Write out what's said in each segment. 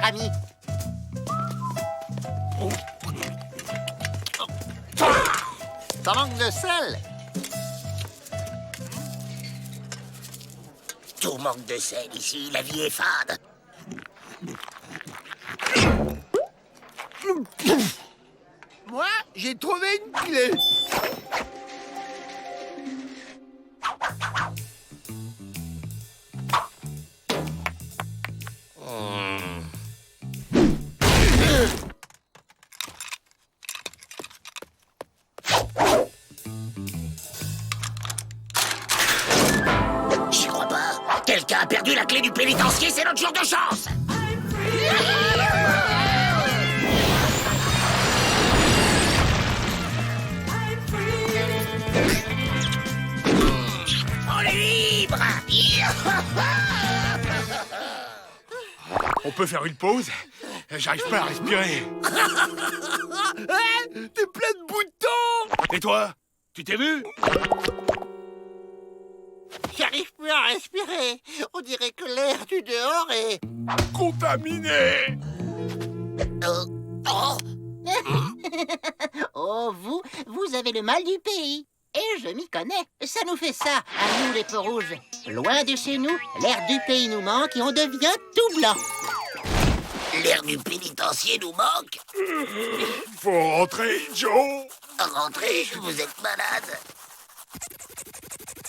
ami. Ça manque de sel. Tout manque de sel ici, la vie est fade. Moi, j'ai trouvé une clé. J'y crois pas. Quelqu'un a perdu la clé du pénitencier, c'est notre jour de chance. On est libre. On peut faire une pause? J'arrive pas à respirer. T'es plein de boutons. Et toi? Tu t'es vu? J'arrive plus à respirer. On dirait que l'air du dehors est... Contaminé! Oh, vous avez le mal du pays. Et je m'y connais. Ça nous fait ça, à nous les peaux rouges. Loin de chez nous, l'air du pays nous manque et on devient tout blanc. L'air du pénitencier nous manque. Faut rentrer, Joe! Rentrez, vous êtes malade.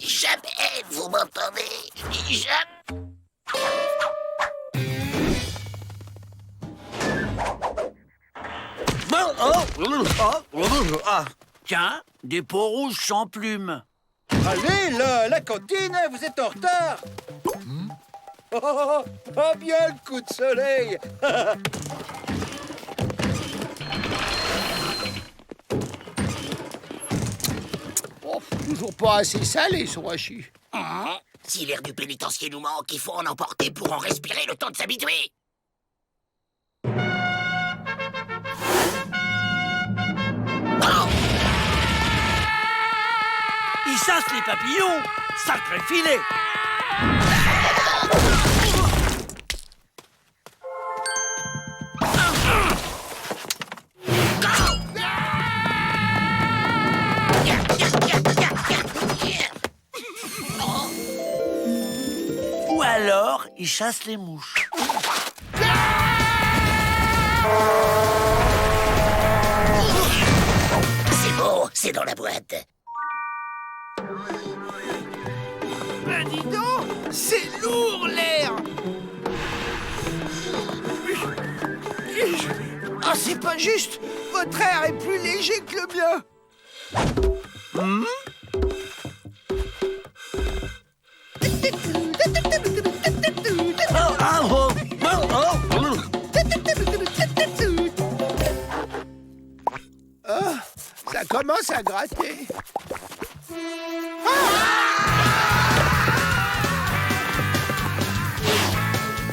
Jamais, vous m'entendez? Jamais. Tiens, des peaux rouges sans plumes. Allez, là, la cantine, vous êtes en retard. Oh, bien le coup de soleil. Oh, toujours pas assez salé, ce hachis. Si l'air du pénitencier nous manque, il faut en emporter pour en respirer le temps de s'habituer. Ils chassent les papillons. Sacré filet. Ou alors, ils chassent les mouches. C'est bon, c'est dans la boîte. Ben dis donc, c'est lourd l'air. Ah, c'est pas juste. Votre air est plus léger que le mien. Ah, ça commence à gratter.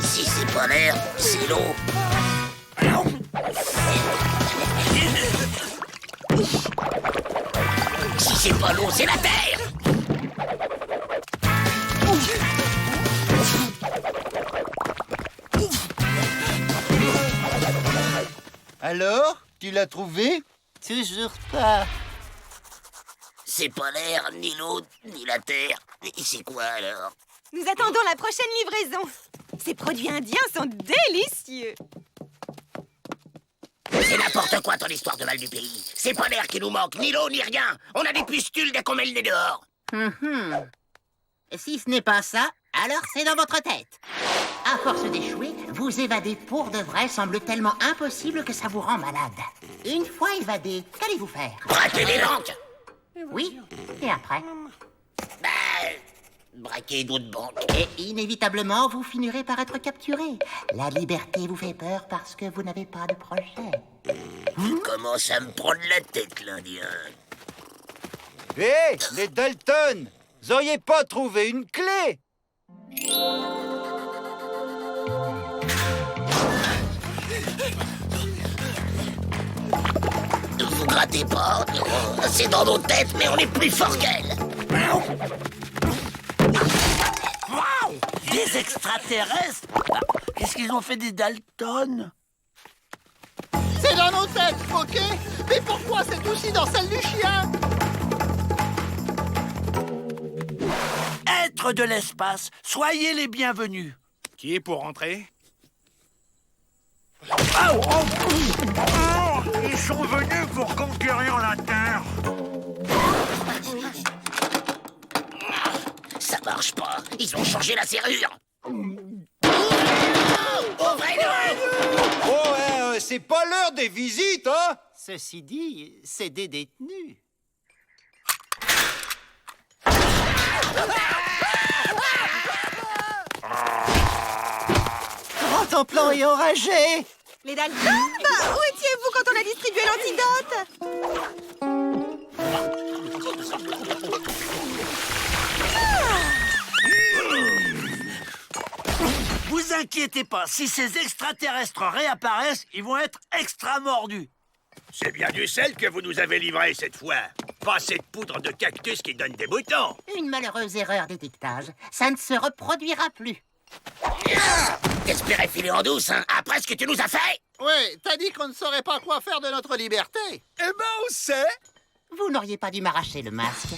Si c'est pas l'air, c'est l'eau. Si c'est pas l'eau, c'est la terre. Alors, tu l'as trouvé? Toujours pas. C'est pas l'air, ni l'eau, ni la terre. Et c'est quoi alors? Nous attendons la prochaine livraison. Ces produits indiens sont délicieux. C'est n'importe quoi ton histoire de mal du pays. C'est pas l'air qui nous manque, ni l'eau, ni rien. On a des pustules dès qu'on met le nez dehors. Si ce n'est pas ça, alors c'est dans votre tête. À force d'échouer, vous évader pour de vrai semble tellement impossible que ça vous rend malade. Une fois évadé, qu'allez-vous faire? Braquer les banques. Oui, et après? Braquer d'autres banques. Et inévitablement, vous finirez par être capturé. La liberté vous fait peur parce que vous n'avez pas de projet. Tu commences à me prendre la tête, l'Indien. Hé, les Dalton, vous auriez pas trouvé une clé? Ne vous grattez pas. C'est dans nos têtes, mais on est plus fort qu'elle. Des extraterrestres? Bah, qu'est-ce qu'ils ont fait des Dalton? C'est dans nos têtes, ok? Mais pourquoi c'est aussi dans celle du chien? Êtres de l'espace, soyez les bienvenus. Qui est pour rentrer? Ils sont venus pour conquérir la Terre. Ça marche pas. Ils ont changé la serrure. Oh, ouais, c'est pas l'heure des visites, hein? Ceci dit, c'est des détenus. Oh, ton plan est enragé! Les Dalton, où étiez-vous quand on a distribué l'antidote? Vous inquiétez pas, si ces extraterrestres réapparaissent, ils vont être extra mordus. C'est bien du sel que vous nous avez livré cette fois. Pas cette poudre de cactus qui donne des boutons. Une malheureuse erreur d'étiquetage. Ça ne se reproduira plus. T'espérais filer en douce, hein, après ce que tu nous as fait? Ouais, t'as dit qu'on ne saurait pas quoi faire de notre liberté. Eh ben, on sait. Vous n'auriez pas dû m'arracher le masque.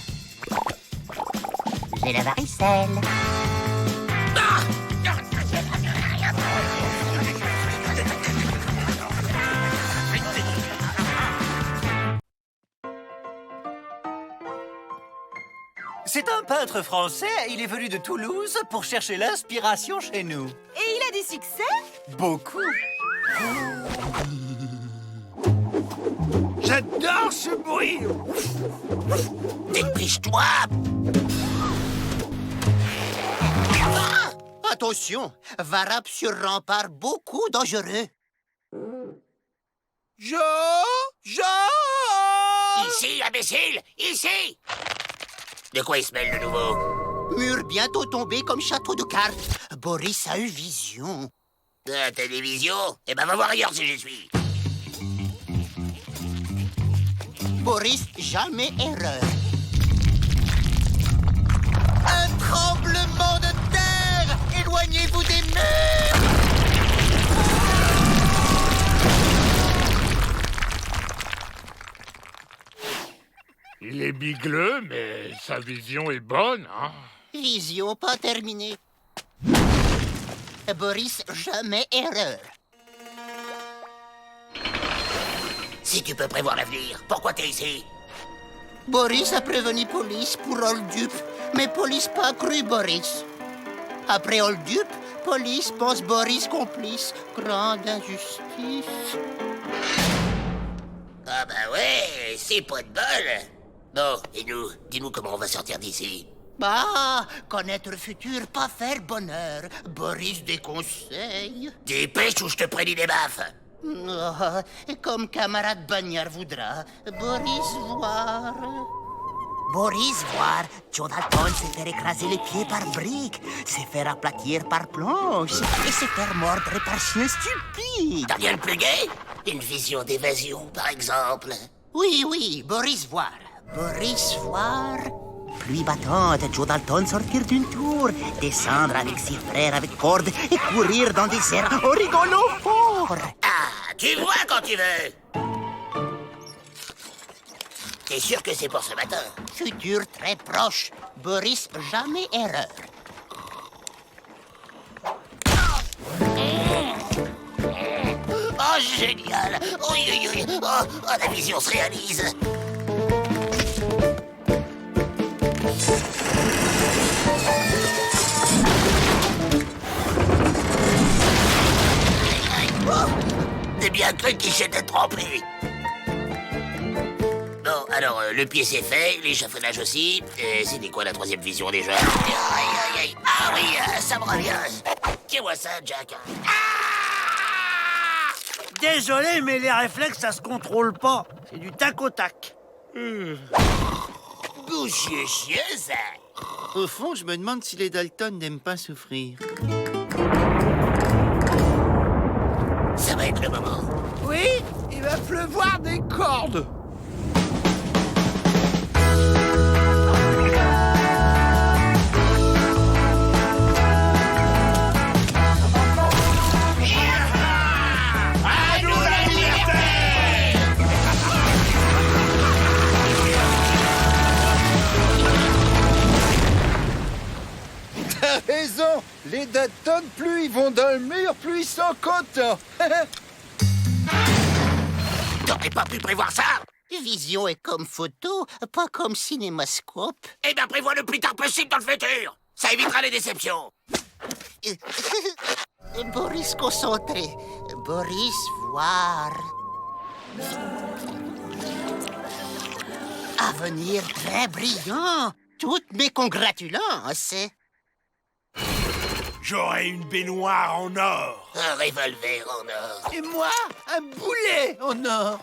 J'ai la varicelle. C'est un peintre français. Il est venu de Toulouse pour chercher l'inspiration chez nous. Et il a du succès? Beaucoup. J'adore ce bruit. Dépêche-toi! Attention, Varap sur rempart beaucoup dangereux. Joe! Ici, imbécile! Ici! De quoi il se mêle, le nouveau? Mur bientôt tombé comme château de cartes. Boris a eu vision. De la télévision? Eh ben, va voir ailleurs si j'y suis. Boris, jamais erreur. Un tremblement de terre! Éloignez-vous des murs! Il est bigleux, mais sa vision est bonne, hein? Vision pas terminée. Boris, jamais erreur. Si tu peux prévoir l'avenir, pourquoi t'es ici? Boris a prévenu police pour Oldup, mais police pas cru Boris. Après Oldup, police pense Boris complice. Grande injustice. Ah bah ouais, c'est pas de bol. Bon, et nous, dis-nous comment on va sortir d'ici. Bah, connaître le futur, pas faire bonheur. Boris déconseille. Dépêche ou je te prédis des baffes. Oh, comme camarade Bagnard voudra. Boris voir. Boris voir, Joe Dalton se faire écraser les pieds par briques, se faire aplatir par planche et se faire mordre par chien stupide. T'as rien de plus gai? Une vision d'évasion, par exemple. Oui, Boris voir. Boris voir. Pluie battante, Joe Dalton sortir d'une tour, descendre avec ses frères avec corde et courir dans des airs au rigolo fort. Ah, tu vois quand tu veux. T'es sûr que c'est pour ce matin? Futur très proche. Boris jamais erreur. Oh, génial! Oui. Oh, la vision se réalise. Oh, t'es bien cru qu'il s'était trompé. Bon, alors, le pied c'est fait, l'échafaudage aussi. Et c'était quoi la troisième vision déjà? Aïe. Ah oui, ça me revient. Tu vois ça, Jack? Désolé, mais les réflexes, ça se contrôle pas. C'est du tac au tac. Bouchier chien, ça. Au fond, je me demande si les Dalton n'aiment pas souffrir. Ça va être le moment. Oui, il va pleuvoir des cordes. raison. Les Dalton, plus ils vont dans le mur, plus ils sont contents. T'aurais pas pu prévoir ça? Vision est comme photo, pas comme cinémascope. Eh bien, prévois le plus tard possible dans le futur. Ça évitera les déceptions. Boris concentré. Boris voir. Avenir très brillant. Toutes mes congratulances. J'aurai une baignoire en or. Un revolver en or. Et moi, un boulet en or.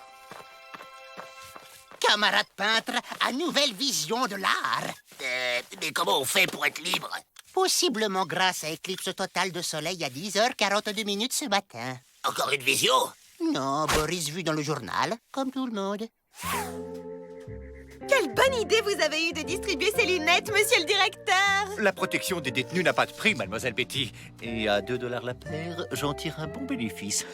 Camarade peintre, à nouvelle vision de l'art. Mais comment on fait pour être libre? Possiblement grâce à éclipse totale de soleil à 10h42 ce matin. Encore une vision? Non, Boris vu dans le journal, comme tout le monde. Quelle bonne idée vous avez eue de distribuer ces lunettes, monsieur le directeur! La protection des détenus n'a pas de prix, mademoiselle Betty. Et à 2 $ la paire, j'en tire un bon bénéfice.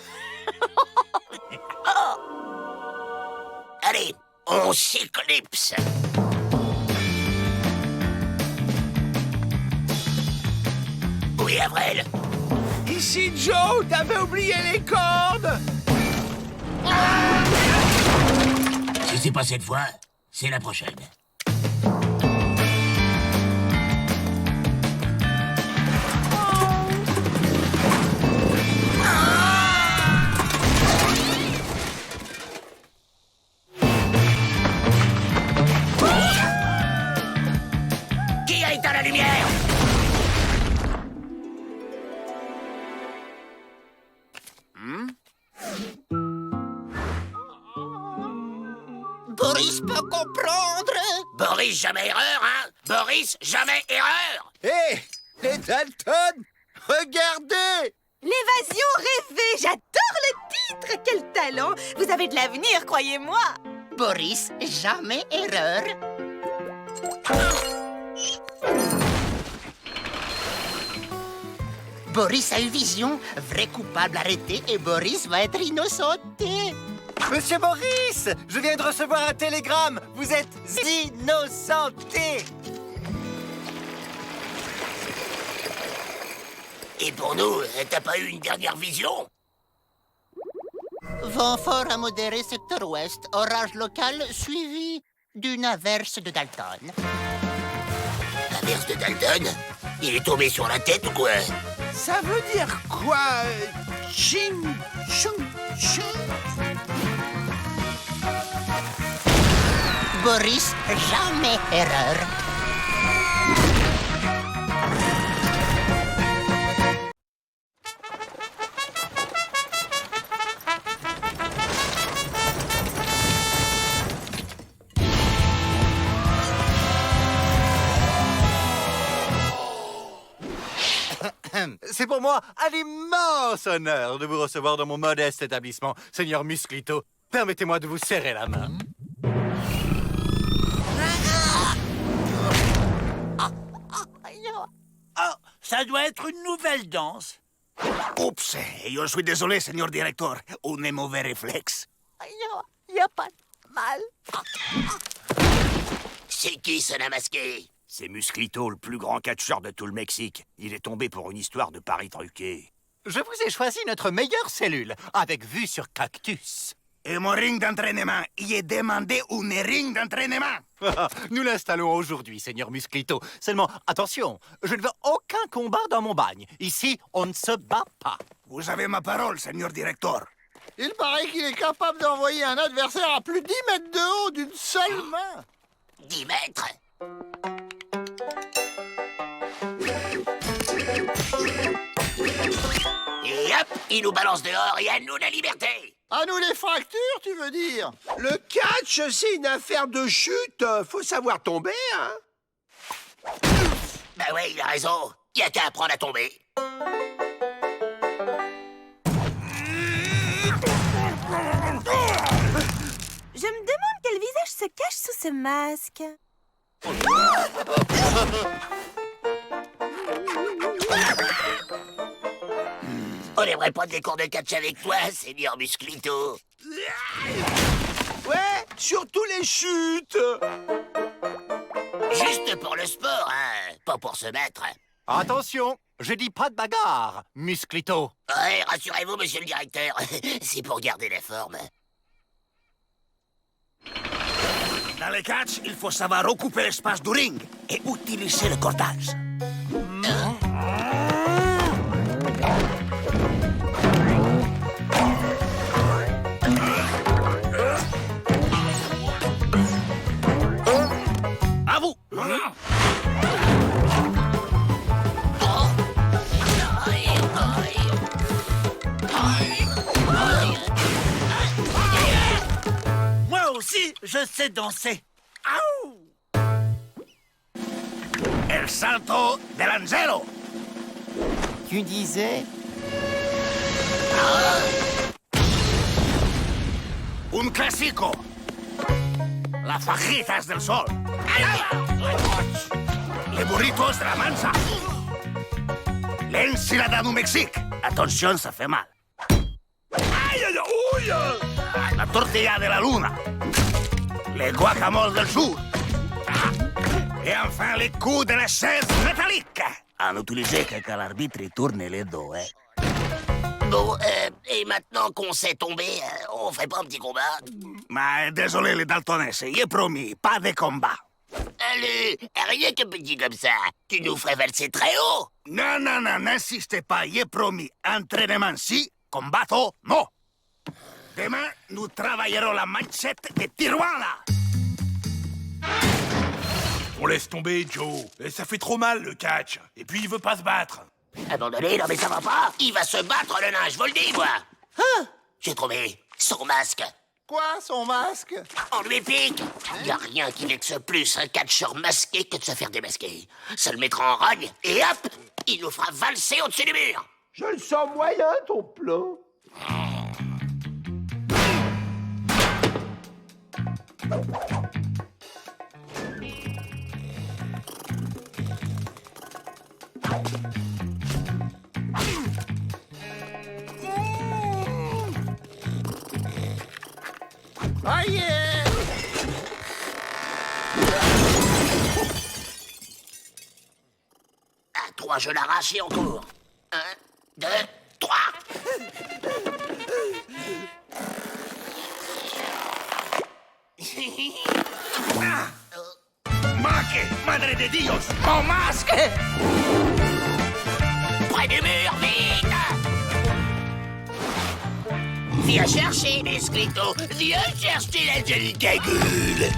Allez, on s'éclipse. Oui, Avril? Ici Joe, t'avais oublié les cordes. Si c'est pas cette fois, c'est la prochaine. Qui a éteint la lumière? Boris peut comprendre. Boris, jamais erreur, hein? Boris, jamais erreur! Hé, les Dalton, regardez. L'évasion rêvée! J'adore le titre! Quel talent! Vous avez de l'avenir, croyez-moi! Boris, jamais erreur. Boris a eu vision. Vrai coupable arrêté et Boris va être innocenté. Monsieur Boris, je viens de recevoir un télégramme. Vous êtes innocenté. Et pour nous, t'as pas eu une dernière vision? Vent fort à modéré secteur ouest. Orage local suivi d'une averse de Dalton. L'averse de Dalton? Il est tombé sur la tête ou quoi? Ça veut dire quoi? Ching, chung, chung. Boris, jamais erreur. C'est pour moi un immense honneur de vous recevoir dans mon modeste établissement, Seigneur Musclito. Permettez-moi de vous serrer la main. Ah, ça doit être une nouvelle danse. Oups, je suis désolé, señor directeur. Un mauvais réflexe. Y a pas de mal. C'est qui, ce la masqué? C'est Musclito, le plus grand catcheur de tout le Mexique. Il est tombé pour une histoire de paris truqué. Je vous ai choisi notre meilleure cellule, avec vue sur Cactus. Et mon ring d'entraînement, il est demandé un ring d'entraînement. Nous l'installons aujourd'hui, Seigneur Musclito. Seulement, attention, je ne veux aucun combat dans mon bagne. Ici, on ne se bat pas. Vous avez ma parole, señor directeur. Il paraît qu'il est capable d'envoyer un adversaire à plus de 10 mètres de haut d'une seule main. 10 mètres? Et hop, il nous balance dehors et à nous la liberté! À nous les fractures, tu veux dire? Le catch, c'est une affaire de chute. Faut savoir tomber, hein? Bah ouais, il a raison. Y a qu'à apprendre à tomber. Je me demande quel visage se cache sous ce masque. On aimerait prendre des cours de catch avec toi, Seigneur Musclito. Ouais, surtout les chutes. Juste pour le sport, hein, pas pour se battre. Attention, je dis pas de bagarre, Musclito. Ouais, rassurez-vous, monsieur le directeur. C'est pour garder la forme. Dans les catchs, il faut savoir occuper l'espace du ring et utiliser le cordage. À vous. Moi aussi, je sais danser. Aouh! El salto dell'angelo. Tu disais? Un classico. Las fajitas del sol. Les burritos de la mansa. L'ensilada du Mexique. Attention, ça fait mal. La tortilla de la luna. Les guacamoles del sur. Et enfin, les coups de la chaise métallique. À n'utiliser que quand l'arbitre tourne les dos, hein. Bon, et maintenant qu'on s'est tombé, on ferait pas un petit combat? Mais désolé les Daltonais, j'ai promis, pas de combat. Allez, rien que petit comme ça. Tu nous ferais valser très haut. Non, non, non, n'insistez pas, j'ai promis. Entraînement si, combatto non. Demain, nous travaillerons la manchette des tiroirs là. On laisse tomber, Joe. Ça fait trop mal, le catch. Et puis, il veut pas se battre. Abandonné, non mais ça va pas. Il va se battre, le nain, je vous le dis, moi. Ah, j'ai trouvé son masque. Quoi, son masque? On lui pique. Y a rien qui vexe plus un catcheur masqué que de se faire démasquer. Ça le mettra en rogne, et hop, il nous fera valser au-dessus du mur. Je le sens moyen, ton plan. Aïe! À 3, je l'arrache et on court. 1, 2, 3. Manque, madre de Dios, mon masque! Près du mur, vite! Viens chercher, Musclito. Viens chercher la jolie cagoule.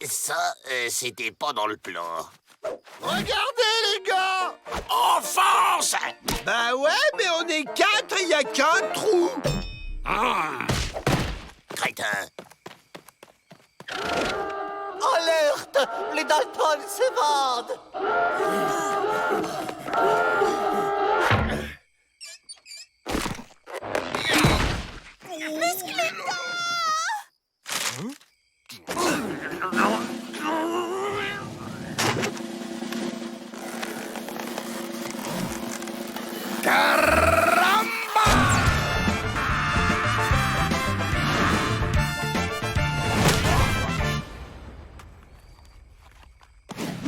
Ça, c'était pas dans le plan. Regardez, les gars! Offense! Bah ouais, mais on est 4 et il y a qu'un trou. Crétin. Alerte! Les Dalton s'évadent! Caramba!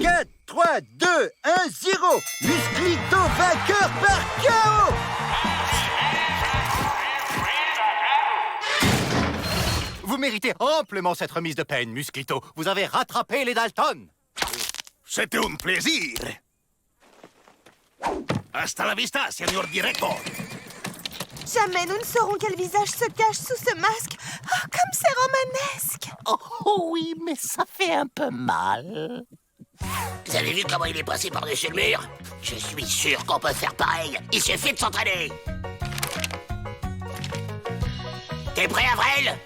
4, 3, 2, 1, 0. Musclito vainqueur par KO. Vous méritez amplement cette remise de peine, Musclito. Vous avez rattrapé les Dalton. C'était un plaisir. Hasta la vista, señor director. Jamais nous ne saurons quel visage se cache sous ce masque. Oh, comme c'est romanesque. Oh oui, mais ça fait un peu mal. Vous avez vu comment il est passé par-dessus le mur? Je suis sûr qu'on peut faire pareil. Il suffit de s'entraîner. T'es prêt, Avril?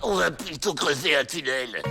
On va plutôt creuser un tunnel.